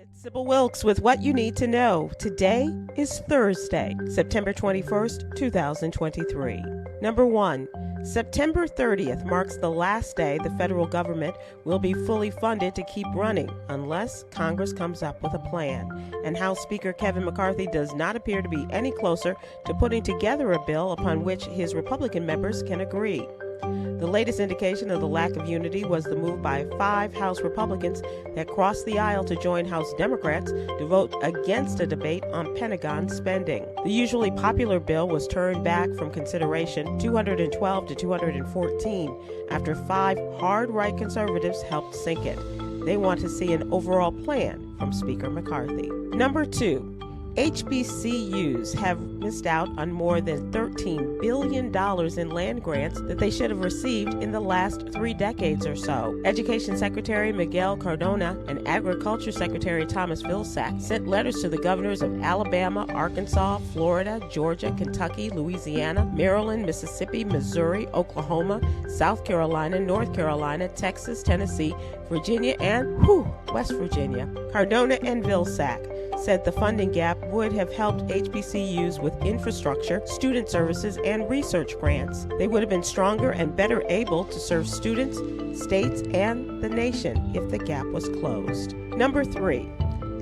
It's Sybil Wilkes with what you need to know. Today is Thursday, September 21st, 2023. Number 1. September 30th marks the last day the federal government will be fully funded to keep running unless Congress comes up with a plan. And House Speaker Kevin McCarthy does not appear to be any closer to putting together a bill upon which his Republican members can agree. The latest indication of the lack of unity was the move by 5 House Republicans that crossed the aisle to join House Democrats to vote against a debate on Pentagon spending. The usually popular bill was turned back from consideration 212 to 214 after 5 hard right conservatives helped sink it. They want to see an overall plan from Speaker McCarthy. Number 2. HBCUs have missed out on more than $13 billion in land grants that they should have received in the last 3 decades or so. Education Secretary Miguel Cardona and Agriculture Secretary Thomas Vilsack sent letters to the governors of Alabama, Arkansas, Florida, Georgia, Kentucky, Louisiana, Maryland, Mississippi, Missouri, Oklahoma, South Carolina, North Carolina, Texas, Tennessee, Virginia, and West Virginia. Cardona and Vilsack said the funding gap would have helped HBCUs with infrastructure, student services, and research grants. They would have been stronger and better able to serve students, states, and the nation if the gap was closed. Number 3.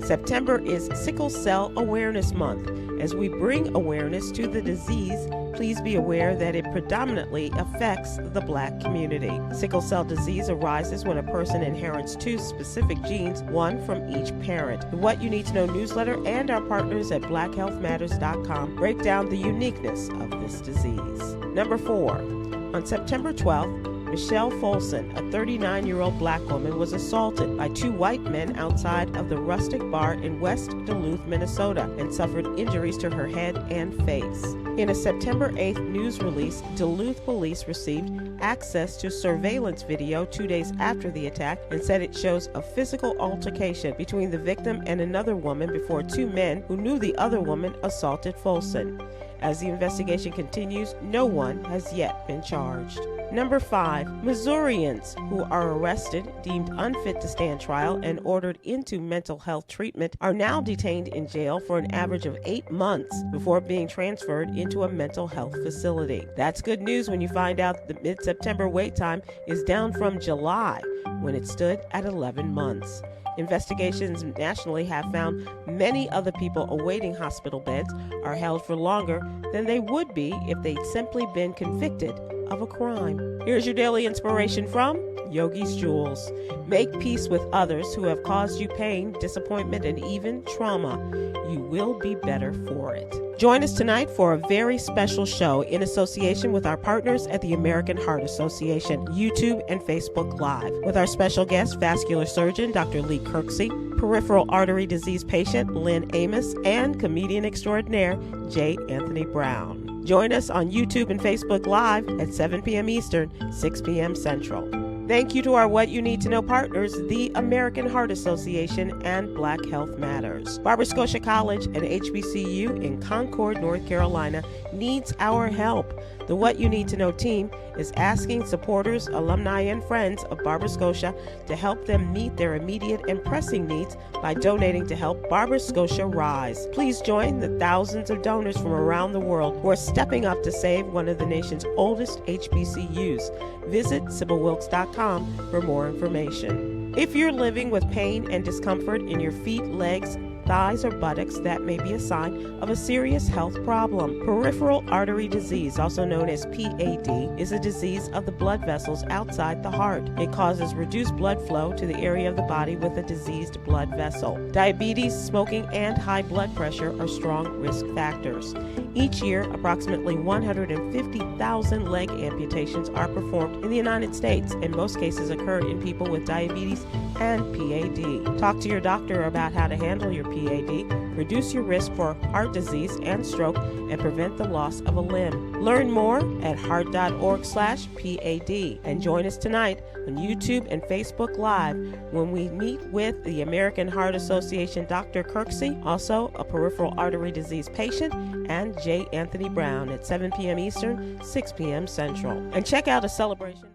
September is Sickle Cell Awareness Month. As we bring awareness to the disease, please be aware that it predominantly affects the Black community. Sickle cell disease arises when a person inherits 2 specific genes, one from each parent. The What You Need to Know newsletter and our partners at blackhealthmatters.com break down the uniqueness of this disease. Number 4. On September 12th, Michelle Folsom, a 39-year-old Black woman, was assaulted by 2 white men outside of the Rustic Bar in West Duluth, Minnesota, and suffered injuries to her head and face. In a September 8th news release, Duluth police received access to surveillance video 2 days after the attack and said it shows a physical altercation between the victim and another woman before 2 men who knew the other woman assaulted Folsom. As the investigation continues, no one has yet been charged. Number 5. Missourians who are arrested, deemed unfit to stand trial, and ordered into mental health treatment are now detained in jail for an average of 8 months before being transferred into a mental health facility. That's good news when you find out the mid-September wait time is down from July, when it stood at 11 months. Investigations nationally have found many other people awaiting hospital beds are held for longer than they would be if they'd simply been convicted of a crime. Here's your daily inspiration from Yogi's Jewels. Make peace with others who have caused you pain, disappointment, and even trauma. You will be better for it. Join us tonight for a very special show in association with our partners at the American Heart Association, YouTube and Facebook Live, with our special guest, vascular surgeon Dr. Lee Kirksey, peripheral artery disease patient Lynn Amos, and comedian extraordinaire J. Anthony Brown. Join us on YouTube and Facebook Live at 7 p.m. Eastern, 6 p.m. Central. Thank you to our What You Need to Know partners, the American Heart Association and Black Health Matters. Barbara Scotia College, an HBCU in Concord, North Carolina, needs our help. The What You Need to Know team is asking supporters, alumni, and friends of Barbara Scotia to help them meet their immediate and pressing needs by donating to help Barbara Scotia rise. Please join the thousands of donors from around the world who are stepping up to save one of the nation's oldest HBCUs. Visit SybilWilkes.com for more information. If you're living with pain and discomfort in your feet, legs, thighs, or buttocks, that may be a sign of a serious health problem. Peripheral artery disease, also known as PAD, is a disease of the blood vessels outside the heart. It causes reduced blood flow to the area of the body with a diseased blood vessel. Diabetes, smoking, and high blood pressure are strong risk factors. Each year, approximately 150,000 leg amputations are performed in the United States, and most cases occur in people with diabetes and PAD. Talk to your doctor about how to handle your PAD, reduce your risk for heart disease and stroke, and prevent the loss of a limb. Learn more at heart.org/PAD and join us tonight on YouTube and Facebook Live when we meet with the American Heart Association Dr. Kirksey, also a peripheral artery disease patient, and J. Anthony Brown at 7 p.m. Eastern, 6 p.m. Central. And check out a celebration